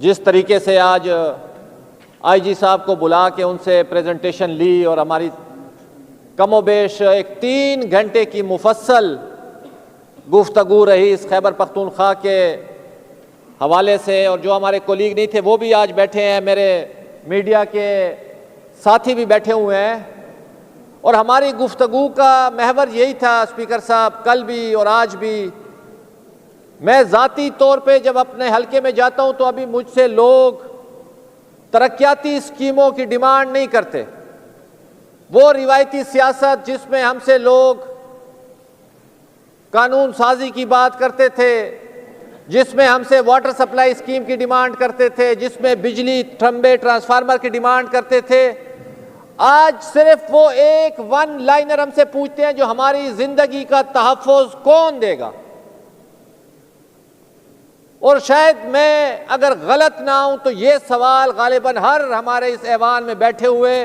جس طریقے سے آج آئی جی صاحب کو بلا کے ان سے پریزنٹیشن لی اور ہماری کم و بیش ایک 3 گھنٹے کی مفصل گفتگو رہی اس خیبر پختونخوا کے حوالے سے، اور جو ہمارے کولیگ نہیں تھے وہ بھی آج بیٹھے ہیں، میرے میڈیا کے ساتھی بھی بیٹھے ہوئے ہیں، اور ہماری گفتگو کا محور یہی تھا اسپیکر صاحب، کل بھی اور آج بھی۔ میں ذاتی طور پہ جب اپنے حلقے میں جاتا ہوں تو ابھی مجھ سے لوگ ترقیاتی اسکیموں کی ڈیمانڈ نہیں کرتے، وہ روایتی سیاست جس میں ہم سے لوگ قانون سازی کی بات کرتے تھے، جس میں ہم سے واٹر سپلائی اسکیم کی ڈیمانڈ کرتے تھے، جس میں بجلی کھمبے ٹرانسفارمر کی ڈیمانڈ کرتے تھے، آج صرف وہ ایک ون لائنر ہم سے پوچھتے ہیں جو ہماری زندگی کا تحفظ کون دے گا۔ اور شاید میں اگر غلط نہ ہوں تو یہ سوال غالباً ہر ہمارے اس ایوان میں بیٹھے ہوئے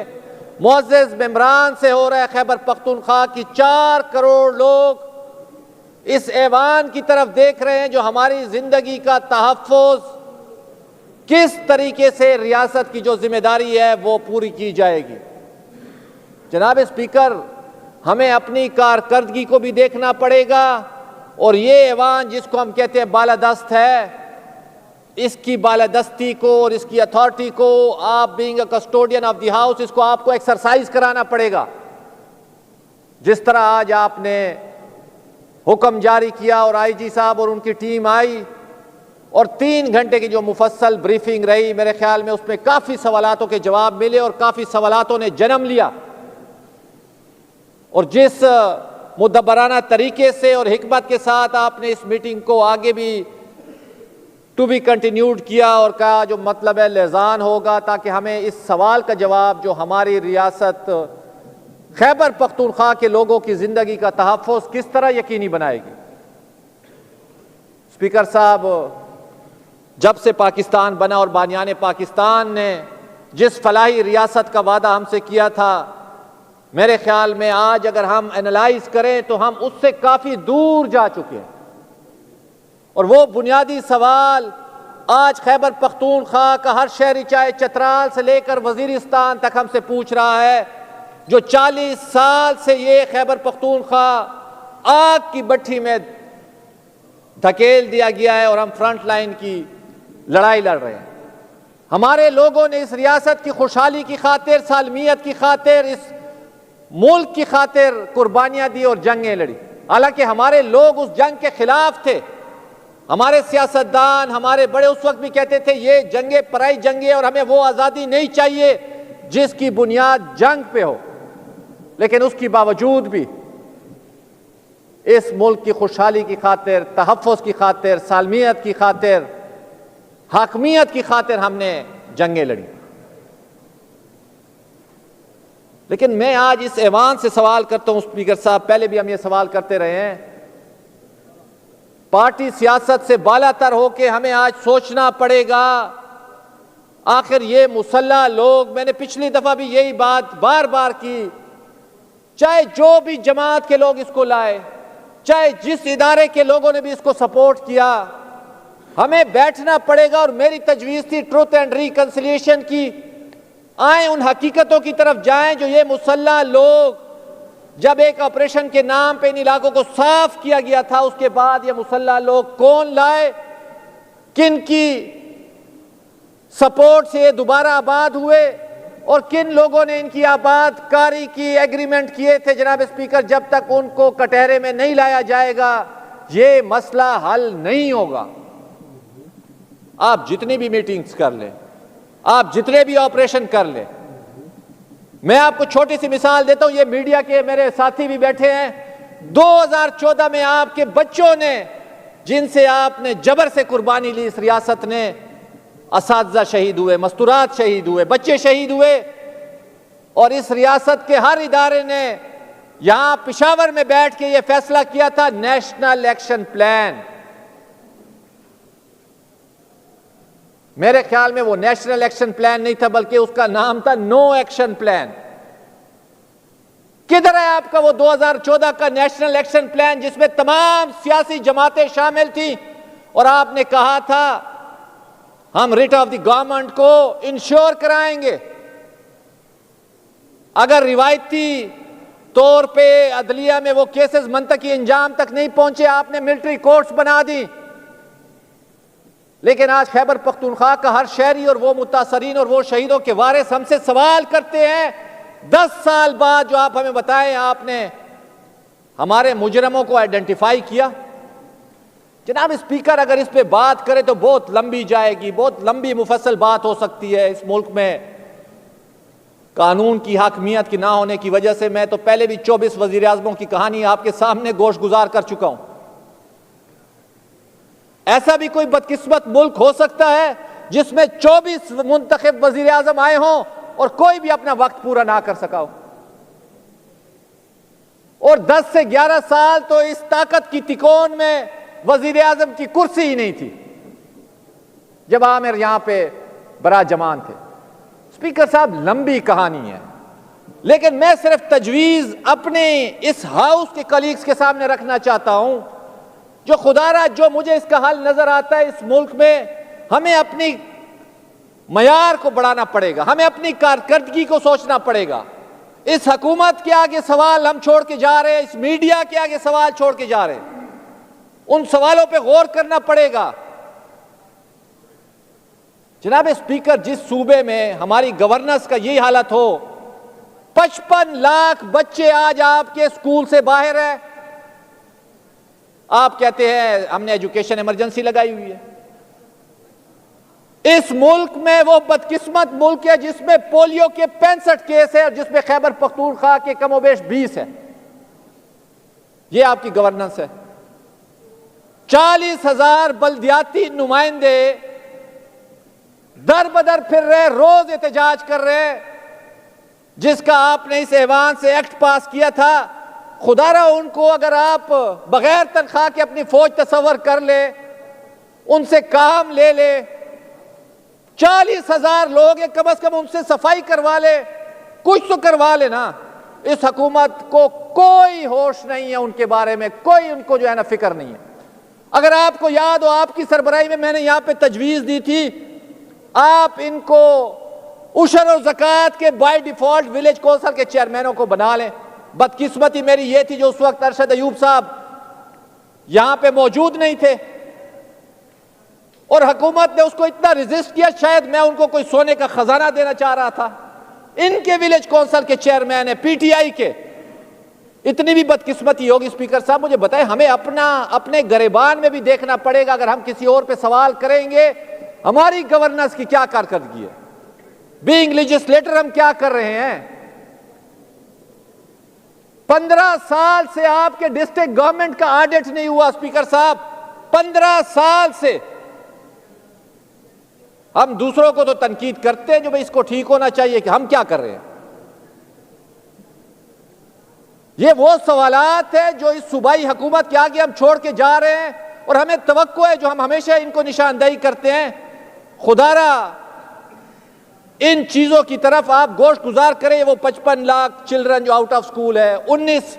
معزز ممبران سے ہو رہا ہے۔ خیبر پختونخوا کی 4 کروڑ لوگ اس ایوان کی طرف دیکھ رہے ہیں جو ہماری زندگی کا تحفظ کس طریقے سے ریاست کی جو ذمہ داری ہے وہ پوری کی جائے گی۔ جناب اسپیکر، ہمیں اپنی کارکردگی کو بھی دیکھنا پڑے گا، اور یہ ایوان جس کو ہم کہتے ہیں بالادست ہے، اس کی بالادستی کو اور اس کی اتھارٹی کو آپ being a custodian of the house, اس کو آپ کو ایکسرسائز کرانا پڑے گا۔ جس طرح آج آپ نے حکم جاری کیا اور آئی جی صاحب اور ان کی ٹیم آئی اور 3 گھنٹے کی جو مفصل بریفنگ رہی، میرے خیال میں اس میں کافی سوالاتوں کے جواب ملے اور کافی سوالاتوں نے جنم لیا، اور جس مدبرانہ طریقے سے اور حکمت کے ساتھ آپ نے اس میٹنگ کو آگے بھی ٹو بی کنٹینیوڈ کیا اور کہا جو مطلب ہے لحظان ہوگا، تاکہ ہمیں اس سوال کا جواب جو ہماری ریاست خیبر پختونخوا کے لوگوں کی زندگی کا تحفظ کس طرح یقینی بنائے گی۔ اسپیکر صاحب، جب سے پاکستان بنا اور بانیان پاکستان نے جس فلاحی ریاست کا وعدہ ہم سے کیا تھا، میرے خیال میں آج اگر ہم انالائز کریں تو ہم اس سے کافی دور جا چکے ہیں، اور وہ بنیادی سوال آج خیبر پختونخوا کا ہر شہری، چاہے چترال سے لے کر وزیرستان تک، ہم سے پوچھ رہا ہے، جو 40 سال سے یہ خیبر پختونخوا آگ کی بھٹی میں دھکیل دیا گیا ہے اور ہم فرنٹ لائن کی لڑائی لڑ رہے ہیں۔ ہمارے لوگوں نے اس ریاست کی خوشحالی کی خاطر، سالمیت کی خاطر، اس ملک کی خاطر قربانیاں دی اور جنگیں لڑی، حالانکہ ہمارے لوگ اس جنگ کے خلاف تھے۔ ہمارے سیاستدان، ہمارے بڑے اس وقت بھی کہتے تھے یہ جنگیں پرائی جنگیں اور ہمیں وہ آزادی نہیں چاہیے جس کی بنیاد جنگ پہ ہو، لیکن اس کے باوجود بھی اس ملک کی خوشحالی کی خاطر، تحفظ کی خاطر، سالمیت کی خاطر، حاکمیت کی خاطر ہم نے جنگیں لڑی۔ لیکن میں آج اس ایوان سے سوال کرتا ہوں اسپیکر صاحب، پہلے بھی ہم یہ سوال کرتے رہے ہیں، پارٹی سیاست سے بالا تر ہو کے ہمیں آج سوچنا پڑے گا، آخر یہ مسلح لوگ، میں نے پچھلی دفعہ بھی یہی بات بار بار کی، چاہے جو بھی جماعت کے لوگ اس کو لائے، چاہے جس ادارے کے لوگوں نے بھی اس کو سپورٹ کیا، ہمیں بیٹھنا پڑے گا، اور میری تجویز تھی ٹروتھ اینڈ ریکنسیلیشن کی، آئیں ان حقیقتوں کی طرف جائیں جو یہ مسلح لوگ، جب ایک آپریشن کے نام پہ ان علاقوں کو صاف کیا گیا تھا، اس کے بعد یہ مسلح لوگ کون لائے، کن کی سپورٹ سے یہ دوبارہ آباد ہوئے، اور کن لوگوں نے ان کی آباد کاری کی ایگریمنٹ کیے تھے۔ جناب اسپیکر، جب تک ان کو کٹہرے میں نہیں لایا جائے گا یہ مسئلہ حل نہیں ہوگا۔ آپ جتنی بھی میٹنگز کر لیں، آپ جتنے بھی آپریشن کر لیں، میں آپ کو چھوٹی سی مثال دیتا ہوں، یہ میڈیا کے میرے ساتھی بھی بیٹھے ہیں، 2014 میں آپ کے بچوں نے، جن سے آپ نے جبر سے قربانی لی، اس ریاست نے، اساتذہ شہید ہوئے، مستورات شہید ہوئے، بچے شہید ہوئے، اور اس ریاست کے ہر ادارے نے یہاں پشاور میں بیٹھ کے یہ فیصلہ کیا تھا، نیشنل ایکشن پلان۔ میرے خیال میں وہ نیشنل ایکشن پلان نہیں تھا، بلکہ اس کا نام تھا نو ایکشن پلان۔ کدھر ہے آپ کا وہ 2014 کا نیشنل ایکشن پلان جس میں تمام سیاسی جماعتیں شامل تھیں، اور آپ نے کہا تھا ہم ریٹ آف دی گورنمنٹ کو انشور کرائیں گے. اگر روایتی طور پہ عدلیہ میں وہ کیسز منطقی انجام تک نہیں پہنچے, آپ نے ملٹری کورٹس بنا دی, لیکن آج خیبر پختونخوا کا ہر شہری اور وہ متاثرین اور وہ شہیدوں کے وارث ہم سے سوال کرتے ہیں 10 سال بعد جو آپ ہمیں بتائیں آپ نے ہمارے مجرموں کو آئیڈینٹیفائی کیا. جناب اسپیکر, اگر اس پہ بات کرے تو بہت لمبی جائے گی, بہت لمبی مفصل بات ہو سکتی ہے. اس ملک میں قانون کی حاکمیت کی نہ ہونے کی وجہ سے میں تو پہلے بھی 24 وزیر اعظموں کی کہانی آپ کے سامنے گوش گزار کر چکا ہوں. ایسا بھی کوئی بدقسمت ملک ہو سکتا ہے جس میں 24 منتخب وزیر اعظم آئے ہوں اور کوئی بھی اپنا وقت پورا نہ کر سکا ہو؟ اور 10 سے 11 سال تو اس طاقت کی تکون میں وزیر اعظم کی کرسی ہی نہیں تھی جب عامر یہاں پہ برا جمان تھے. اسپیکر صاحب, لمبی کہانی ہے, لیکن میں صرف تجویز اپنے اس ہاؤس کے کلیگز کے سامنے رکھنا چاہتا ہوں جو خدا را جو مجھے اس کا حل نظر آتا ہے. اس ملک میں ہمیں اپنی معیار کو بڑھانا پڑے گا, ہمیں اپنی کارکردگی کو سوچنا پڑے گا. اس حکومت کے آگے سوال ہم چھوڑ کے جا رہے ہیں, اس میڈیا کے آگے سوال چھوڑ کے جا رہے ہیں, ان سوالوں پہ غور کرنا پڑے گا. جناب اسپیکر, جس صوبے میں ہماری گورننس کا یہی حالت ہو, 55 لاکھ بچے آج آپ کے اسکول سے باہر ہیں, آپ کہتے ہیں ہم نے ایجوکیشن ایمرجنسی لگائی ہوئی ہے. اس ملک میں وہ بدقسمت ملک ہے جس میں پولیو کے 65 کیس ہے اور جس میں خیبر پختونخوا کے کم و بیش 20 ہے. یہ آپ کی گورننس ہے. 40,000 بلدیاتی نمائندے در بدر پھر رہے, روز احتجاج کر رہے, جس کا آپ نے اس ایوان سے ایکٹ پاس کیا تھا. خدا را ان کو اگر آپ بغیر تنخواہ کے اپنی فوج تصور کر لے, ان سے کام لے لے, 40,000 لوگ ہیں, کم از کم ان سے صفائی کروا لے, کچھ تو کروا لے نا. اس حکومت کو کوئی ہوش نہیں ہے ان کے بارے میں, کوئی ان کو جو ہے نا فکر نہیں ہے. اگر آپ کو یاد ہو, آپ کی سربراہی میں نے یہاں پہ تجویز دی تھی آپ ان کو عشر و زکوٰۃ کے بائی ڈیفالٹ ولیج کونسل کے چیئرمینوں کو بنا لیں. بدقسمتی میری یہ تھی جو اس وقت ارشد ایوب صاحب یہاں پہ موجود نہیں تھے اور حکومت نے اس کو اتنا ریزسٹ کیا, شاید میں ان کو کوئی سونے کا خزانہ دینا چاہ رہا تھا. ان کے ولیج کونسل کے چیئرمین ہیں پی ٹی آئی کے. اتنی بھی بدقسمتی ہوگی اسپیکر صاحب, مجھے بتائیں, ہمیں اپنے گریبان میں بھی دیکھنا پڑے گا. اگر ہم کسی اور پہ سوال کریں گے ہماری گورننس کی کیا کارکردگی ہے, بینگ لیجسلیٹر ہم کیا کر رہے ہیں. 15 سال سے آپ کے ڈسٹرکٹ گورنمنٹ کا آڈٹ نہیں ہوا اسپیکر صاحب, 15 سال سے. ہم دوسروں کو تو تنقید کرتے ہیں جو بھئی اس کو ٹھیک ہونا چاہیے, کہ ہم کیا کر رہے ہیں. یہ وہ سوالات ہیں جو اس صوبائی حکومت کے آگے ہم چھوڑ کے جا رہے ہیں اور ہمیں توقع ہے, جو ہم ہمیشہ ان کو نشاندہی کرتے ہیں. خدا را ان چیزوں کی طرف آپ گوشت گزار کریں. وہ 55 لاکھ چلڈرن جو آؤٹ آف سکول ہے, 19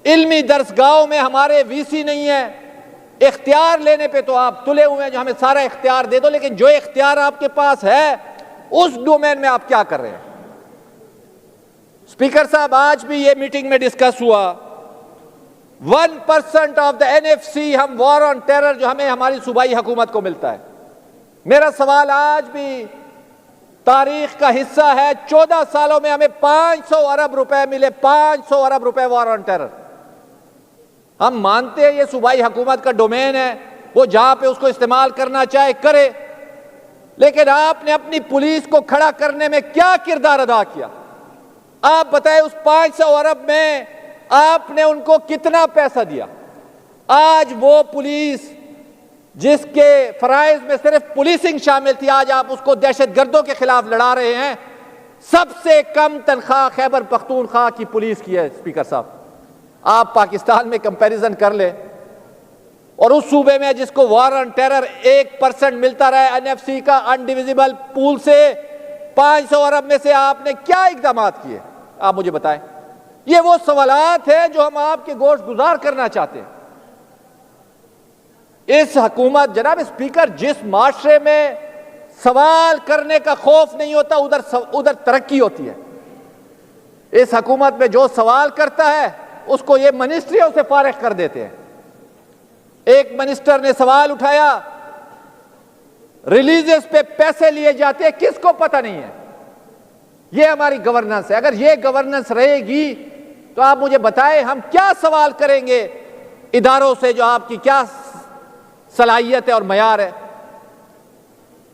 علمی درسگاہوں میں ہمارے وی سی نہیں ہے. اختیار لینے پہ تو آپ تلے ہوئے ہیں جو ہمیں سارا اختیار دے دو, لیکن جو اختیار آپ کے پاس ہے اس ڈومین میں آپ کیا کر رہے ہیں. اسپیکر صاحب, آج بھی یہ میٹنگ میں ڈسکس ہوا 1% آف دا NFC ہم وار آن ٹیرر جو ہمیں ہماری صوبائی حکومت کو ملتا ہے. میرا سوال آج بھی تاریخ کا حصہ ہے, 14 سالوں میں ہمیں 500 ارب روپے ملے, 500 ارب روپے وار آن ٹیرر. ہم مانتے ہیں یہ صوبائی حکومت کا ڈومین ہے, وہ جہاں پہ اس کو استعمال کرنا چاہے کرے, لیکن آپ نے اپنی پولیس کو کھڑا کرنے میں کیا کردار ادا کیا؟ آپ بتائیں, اس 500 ارب میں آپ نے ان کو کتنا پیسہ دیا؟ آج وہ پولیس جس کے فرائض میں صرف پولیسنگ شامل تھی, آج آپ اس کو دہشت گردوں کے خلاف لڑا رہے ہیں. سب سے کم تنخواہ خیبر پختونخوا کی پولیس کی ہے اسپیکر صاحب. آپ پاکستان میں کمپیریزن کر لیں, اور اس صوبے میں جس کو وار آن ٹیرر 1% ملتا رہا ہے NFC کا انڈیویزیبل پول سے, 500 ارب میں سے آپ نے کیا اقدامات کیے؟ آپ مجھے بتائیں. یہ وہ سوالات ہیں جو ہم آپ کے گوشت گزار کرنا چاہتے ہیں. اس حکومت, جناب اسپیکر, جس معاشرے میں سوال کرنے کا خوف نہیں ہوتا، ادھر ترقی ہوتی ہے۔ اس حکومت میں جو سوال کرتا ہے اس کو یہ منسٹریوں سے فارغ کر دیتے ہیں۔ ایک منسٹر نے سوال اٹھایا، ریلیزز پہ پیسے لیے جاتے ہیں، کس کو پتہ نہیں ہے۔ یہ ہماری گورننس ہے۔ اگر یہ گورننس رہے گی تو آپ مجھے بتائیں ہم کیا سوال کریں گے اداروں سے، جو آپ کی کیا صلاحیت ہے اور معیار ہے۔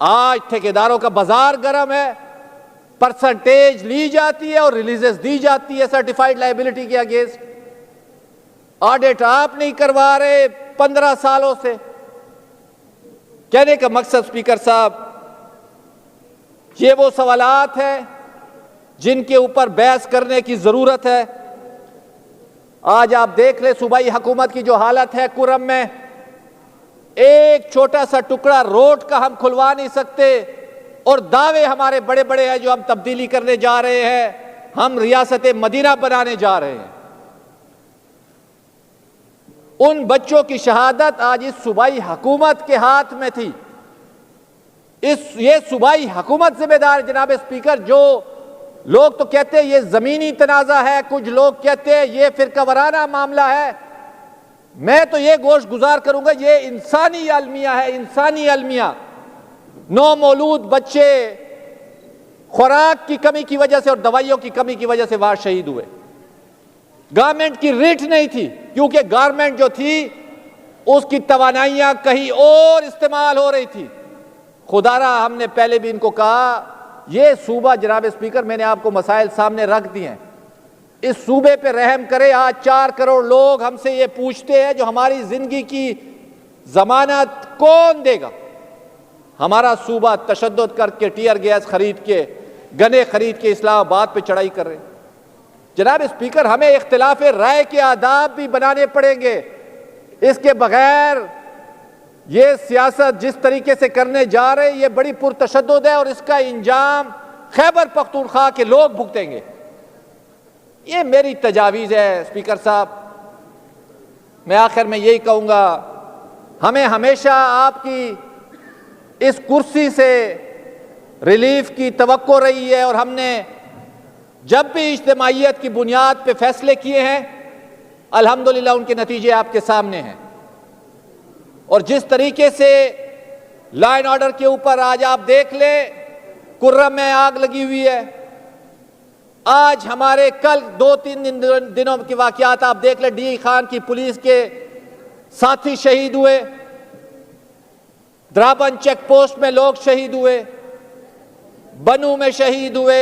آج ٹھیکیداروں کا بازار گرم ہے، پرسنٹیج لی جاتی ہے اور ریلیزز دی جاتی ہے سرٹیفائیڈ لائبلٹی کے اگینسٹ۔ آڈٹ آپ نہیں کروا رہے 15 سالوں سے۔ کہنے کا مقصد اسپیکر صاحب، یہ وہ سوالات ہیں جن کے اوپر بحث کرنے کی ضرورت ہے۔ آج آپ دیکھ لیں صوبائی حکومت کی جو حالت ہے کرم میں، ایک چھوٹا سا ٹکڑا روڈ کا ہم کھلوا نہیں سکتے، اور دعوے ہمارے بڑے بڑے ہیں جو ہم تبدیلی کرنے جا رہے ہیں، ہم ریاست مدینہ بنانے جا رہے ہیں۔ ان بچوں کی شہادت آج اس صوبائی حکومت کے ہاتھ میں تھی۔ یہ صوبائی حکومت ذمہ دار، جناب اسپیکر۔ جو لوگ تو کہتے ہیں یہ زمینی تنازع ہے، کچھ لوگ کہتے ہیں یہ فرقہ وارانہ معاملہ ہے، میں تو یہ گوش گزار کروں گا یہ انسانی المیہ ہے، انسانی المیہ۔ نومولود بچے خوراک کی کمی کی وجہ سے اور دوائیوں کی کمی کی وجہ سے وہاں شہید ہوئے۔ گورنمنٹ کی ریٹ نہیں تھی، کیونکہ گورنمنٹ جو تھی اس کی توانائیاں کہیں اور استعمال ہو رہی تھی۔ خدا را ہم نے پہلے بھی ان کو کہا، یہ صوبہ جناب اسپیکر، میں نے آپ کو مسائل سامنے رکھ دیے ہیں، اس صوبے پہ رحم کرے۔ آج 4 کروڑ لوگ ہم سے یہ پوچھتے ہیں جو ہماری زندگی کی ضمانت کون دے گا؟ ہمارا صوبہ تشدد کر کے، ٹیئر گیس خرید کے، گنے خرید کے اسلام آباد پہ چڑھائی کر رہے ہیں۔ جناب اسپیکر، ہمیں اختلاف رائے کے آداب بھی بنانے پڑیں گے۔ اس کے بغیر یہ سیاست جس طریقے سے کرنے جا رہے ہیں یہ بڑی پرتشدد ہے، اور اس کا انجام خیبر پختونخوا کے لوگ بھگتیں گے۔ یہ میری تجاویز ہے اسپیکر صاحب۔ میں آخر میں یہی کہوں گا، ہمیں ہمیشہ آپ کی اس کرسی سے ریلیف کی توقع رہی ہے، اور ہم نے جب بھی اجتماعیت کی بنیاد پہ فیصلے کیے ہیں الحمدللہ ان کے نتیجے آپ کے سامنے ہیں۔ اور جس طریقے سے لا اینڈ آرڈر کے اوپر آج آپ دیکھ لیں کرم میں آگ لگی ہوئی ہے، آج ہمارے کل 2-3 دنوں کے واقعات آپ دیکھ لیں، ڈی خان کی پولیس کے ساتھی شہید ہوئے، درابن چیک پوسٹ میں لوگ شہید ہوئے، بنو میں شہید ہوئے،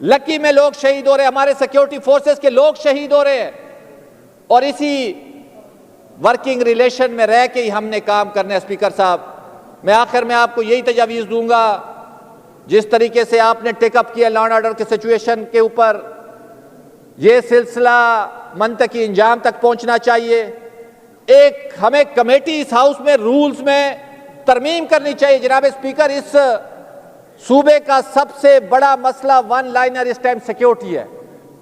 لکی میں لوگ شہید ہو رہے ہیں، ہمارے سیکیورٹی فورسز کے لوگ شہید ہو رہے ہیں، اور اسی ورکنگ ریلیشن میں رہ کے ہی ہم نے کام کرنا ہے۔ اسپیکر صاحب، میں آخر میں آپ کو یہی تجاویز دوں گا، جس طریقے سے آپ نے ٹیک اپ کیا لا اینڈ آرڈر کے سچویشن کے اوپر، یہ سلسلہ منطقی انجام تک پہنچنا چاہیے۔ ایک ہمیں کمیٹی اس ہاؤس میں رولز میں ترمیم کرنی چاہیے۔ جناب اسپیکر، اس صوبے کا سب سے بڑا مسئلہ ون لائنر اس ٹائم سیکیورٹی ہے۔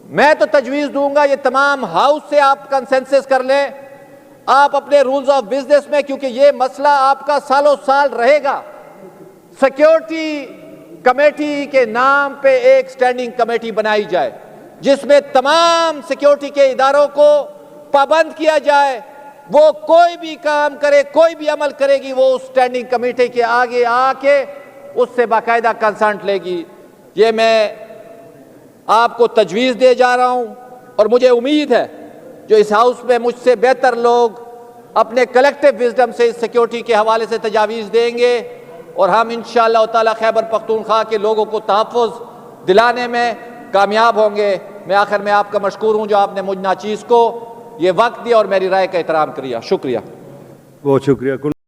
میں تو تجویز دوں گا یہ تمام ہاؤس سے آپ کنسنسس کر لیں، آپ اپنے رولز آف بزنس میں، کیونکہ یہ مسئلہ آپ کا سالوں سال رہے گا۔ سیکیورٹی کمیٹی کے نام پہ ایک سٹینڈنگ کمیٹی بنائی جائے جس میں تمام سیکیورٹی کے اداروں کو پابند کیا جائے، وہ کوئی بھی کام کرے، کوئی بھی عمل کرے گی، وہ اس سٹینڈنگ کمیٹی کے آگے آ کے اس سے باقاعدہ کنسنٹ لے گی۔ یہ میں آپ کو تجویز دے جا رہا ہوں، اور مجھے امید ہے جو اس ہاؤس میں مجھ سے بہتر لوگ اپنے کلیکٹیو وزڈم سے اس سیکیورٹی کے حوالے سے تجاویز دیں گے، اور ہم انشاءاللہ تعالی خیبر پختونخوا کے لوگوں کو تحفظ دلانے میں کامیاب ہوں گے۔ میں آخر میں آپ کا مشکور ہوں جو آپ نے مجھ ناچیز کو یہ وقت دیا اور میری رائے کا احترام کیا۔ شکریہ۔ بہت شکریہ۔